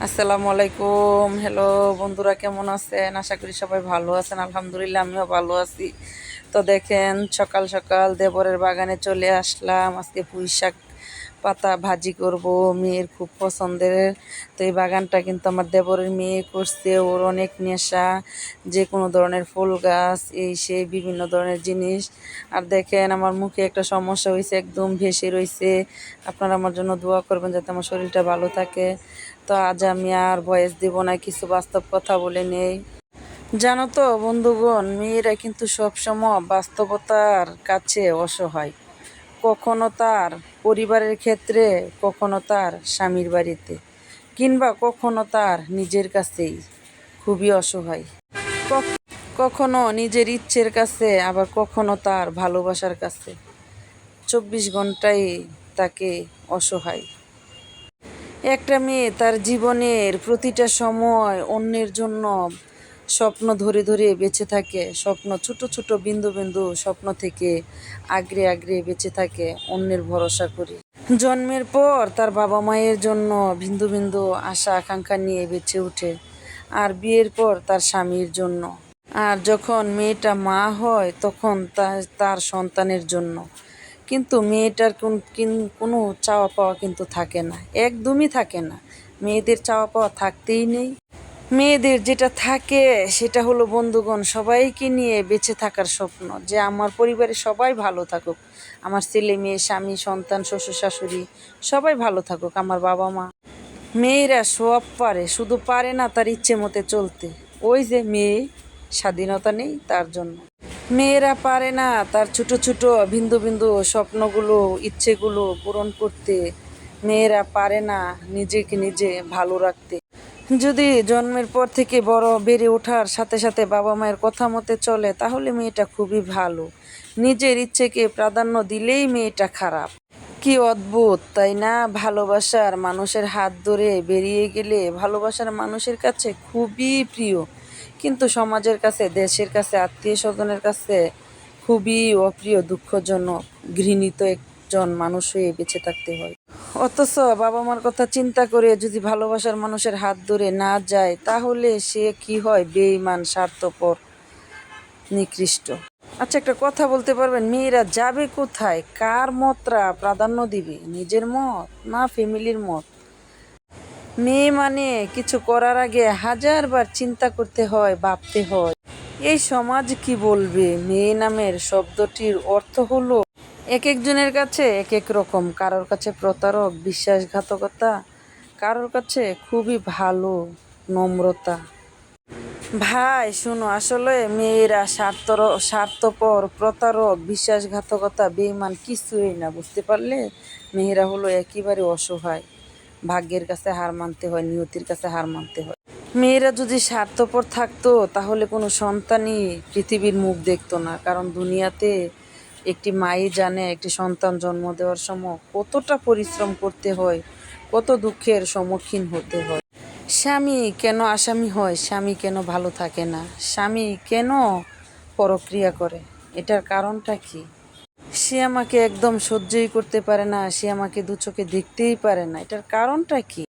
আসসালামু আলাইকুম। হ্যালো বন্ধুরা, কেমন আছেন? আশা করি সবাই ভালো আছেন। আলহামদুলিল্লাহ, আমিও ভালো আছি। তো দেখেন, সকাল সকাল দেবরের বাগানে চলে আসলাম। আজকে পুঁই শাক পাতা ভাজি করব, মেয়ের খুব পছন্দের। তো এই বাগানটা কিন্তু আমার দেবরের মেয়ে করছে। ওর অনেক নেশা, যে কোনো ধরনের ফুল গাছ, এই সেই বিভিন্ন ধরনের জিনিস। আর দেখেন, আমার মুখে একটা সমস্যা হয়েছে, একদম ভেসে রয়েছে। আপনারা আমার জন্য দোয়া করবেন যাতে আমার শরীরটা ভালো থাকে। তো আজ আমি আর ভয়েস দেব না, কিছু বাস্তব কথা বলে নেই। জানো তো বন্ধুগণ, মেয়েরা কিন্তু সবসময় বাস্তবতার কাছে অসহায়। কখনো তার পরিবারের ক্ষেত্রে, কখনো তার স্বামীর বাড়িতে, কিংবা কখনো তার নিজের কাছেই খুবই অসহায়। কখনো নিজের ইচ্ছের কাছে, আবার কখনো তার ভালোবাসার কাছে। 24 ঘন্টাই তাকে অসহায়। একটা মেয়ে তার জীবনের প্রতিটা সময় অন্যের জন্য স্বপ্ন ধরে ধরে বেঁচে থাকে। স্বপ্ন, ছোট ছোট বিন্দু বিন্দু স্বপ্ন থেকে আগড়ে আগড়ে বেঁচে থাকে অন্যের ভরসা করে। জন্মের পর তার বাবা মায়ের জন্য বিন্দু বিন্দু আশা আকাঙ্ক্ষা নিয়ে বেঁচে ওঠে, আর বিয়ের পর তার স্বামীর জন্য। আর যখন মেয়েটা মা হয়, তখন তার সন্তানের জন্য। কিন্তু মেয়েটার কোনো চাওয়া পাওয়া কিন্তু থাকে না, একদমই থাকে না। মেয়েদের চাওয়া পাওয়া থাকতেই নেই। মেয়েদের যেটা থাকে সেটা হলো বন্ধুগণ, সবাইকে নিয়ে বেঁচে থাকার স্বপ্ন, যে আমার পরিবারে সবাই ভালো থাকুক, আমার ছেলে মেয়ে, স্বামী, সন্তান, শ্বশুর শাশুড়ি সবাই ভালো থাকুক, আমার বাবা মা। মেয়েরা সব পারে, শুধু পারে না তার ইচ্ছে মতে চলতে। ওই যে মেয়ে, স্বাধীনতা নেই তার জন্য। মেয়েরা পারে না তার ছোট ছোট বিন্দু বিন্দু স্বপ্নগুলো, ইচ্ছেগুলো পূরণ করতে। মেয়েরা পারে না নিজেকে নিজে ভালো রাখতে। যদি জন্মের পর থেকে বড় বেড়ে ওঠার সাথে সাথে বাবা মায়ের কথা মতে চলে, তাহলে মেয়েটা খুবই ভালো। নিজের ইচ্ছেকে প্রাধান্য দিলেই মেয়েটা খারাপ। কি অদ্ভুত, তাই না? ভালোবাসার মানুষের হাত ধরে বেরিয়ে গেলে ভালোবাসার মানুষের কাছে খুবই প্রিয়, কিন্তু সমাজের কাছে, দেশের কাছে, আত্মীয় স্বজনের কাছে খুবই অপ্রিয়, দুঃখজনক, ঘৃণিত একজন মানুষ হয়ে বেঁচে থাকতে হয়। অথচ বাবা মার কথা চিন্তা করে যদি ভালোবাসার মানুষের হাত ধরে না যায়, তাহলে সে কি হয়? বেঈমান, স্বার্থপর, নিকৃষ্ট। আচ্ছা, একটা কথা বলতে পারবেন, মেয়েরা যাবে কোথায়? কার মতরা প্রাধান্য দিবে? নিজের মত না ফ্যামিলির মত? মেয়ে মানে কিছু করার আগে হাজারবার চিন্তা করতে হয়, ভাবতে হয়। এই সমাজ কি বলবে? মেয়ে নামের শব্দটির অর্থ হলো এক একজনের কাছে এক এক রকম। কারোর কাছে প্রতারক, বিশ্বাসঘাতকতা, কারোর কাছে খুবই ভালো, নম্রতা। ভাই শোনো, আসলে মেয়েরা স্বার্থপর, প্রতারক, বিশ্বাসঘাতকতা, বেঈমান কিছুই না, বুঝতে পারলে? মেয়েরা হলো একেবারে অসহায়। ভাগ্যের কাছে হার মানতে হয়, নিয়তির কাছে হার মানতে হয়। মেয়েরা যদি স্বার্থপর থাকতো, তাহলে কোনো সন্তানই পৃথিবীর মুখ দেখতো না। কারণ দুনিয়াতে একটি মাই জানে একটি সন্তান জন্ম দেওয়ার সময় কতটা পরিশ্রম করতে হয়, কত দুঃখের সম্মুখীন হতে হয়। স্বামী কেন আসামি হয়? স্বামী কেন ভালো থাকে না? স্বামী কেন পরক্রিয়া করে? এটার কারণটা কি? সে আমাকে একদম সহ্যই করতে পারে না, সে আমাকে দু চোখে দেখতেই পারে না। এটার কারণটা কি?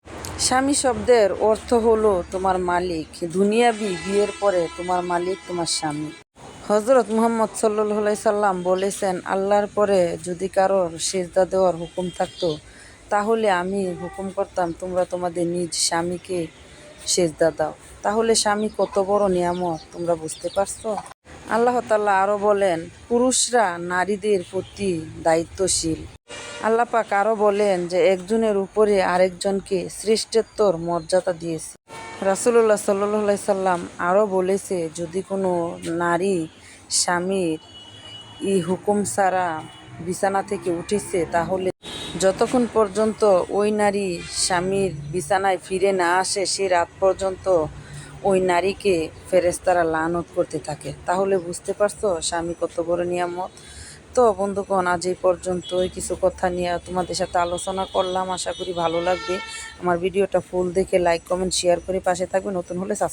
স্বামী শব্দের অর্থ হলো তোমার মালিক। দুনিয়াবি বিয়ের পরে তোমার মালিক তোমার স্বামী। হজরত মুহাম্মদ সাল্লাল্লাহু আলাইহি সাল্লাম বলেছেন, আল্লাহর পরে যদি কারোর সিজদা দেওয়ার হুকুম থাকতো, তাহলে আমি হুকুম করতাম তোমরা তোমাদের নিজ স্বামীকে সিজদা দাও। তাহলে স্বামী কত বড় নিয়ামত, তোমরা বুঝতে পারছো? আল্লাহ তাআলা আরও বলেন, পুরুষরা নারীদের প্রতি দায়িত্বশীল। আল্লাহ পাক আরও বলেন যে একজনের উপরে আরেকজনকে শ্রেষ্ঠত্বর মর্যাদা দিয়েছে। রাসূলুল্লাহ সাল্লাল্লাহু আলাইহি সাল্লাম আরও বলেছে, যদি কোনো নারী স্বামীর হুকুম ছাড়া বিছানা থেকে উঠেছে, তাহলে যতক্ষণ পর্যন্ত ওই নারী স্বামীর বিছানায় ফিরে না আসে, সে রাত পর্যন্ত ওই নারীকে ফেরেশতারা লানত করতে থাকে। তাহলে বুঝতে পারছো স্বামী কত বড় নিয়ামত। তো বন্ধুগণ, আজ এই পর্যন্তই। কিছু কথা নিয়ে তোমাদের সাথে আলোচনা করলাম, আশা করি ভালো লাগবে। আমার ভিডিওটা ফুল দেখে লাইক, কমেন্ট, শেয়ার করে পাশে থাকবে। নতুন হলে সাবস্ক্রাইব